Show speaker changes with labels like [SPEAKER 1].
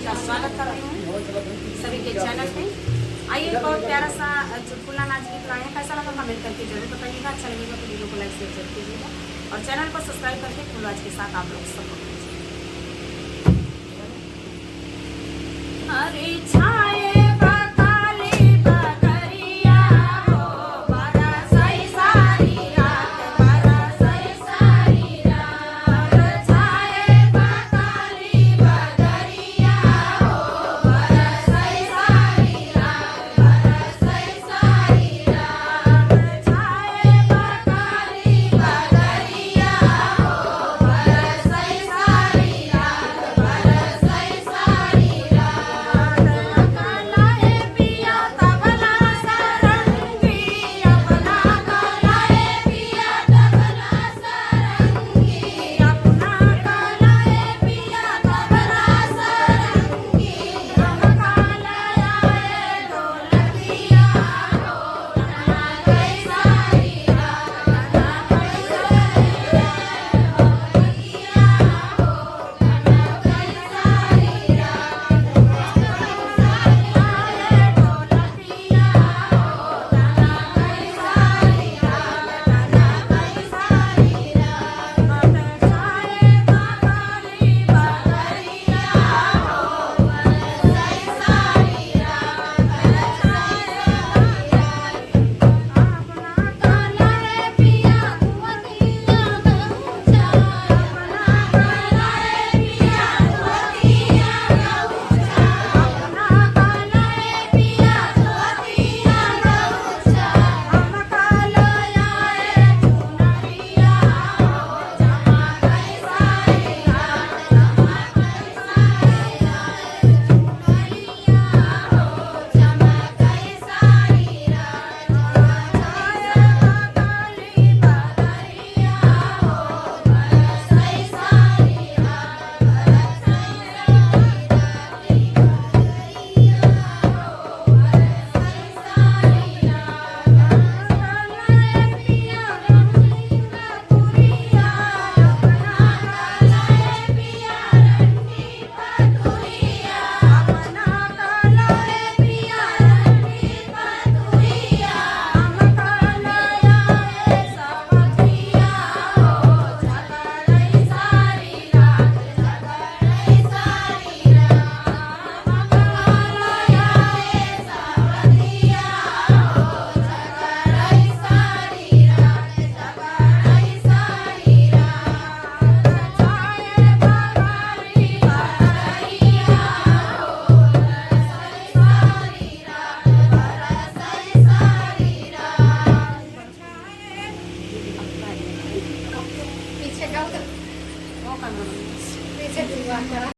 [SPEAKER 1] का स्वागत करती हूँ सभी के चैनल पे। आइए बहुत प्यारा सा चुटकुला नाच गीत लाए हैं, कैसा लगा कमेंट करके जरूर बताइएगा। अच्छा लगेगा तो वीडियो को लाइक शेयर जरूर कीजिएगा और चैनल को सब्सक्राइब करके फुलवाज के साथ आप लोग सपोर्ट कीजिए। अरे छाए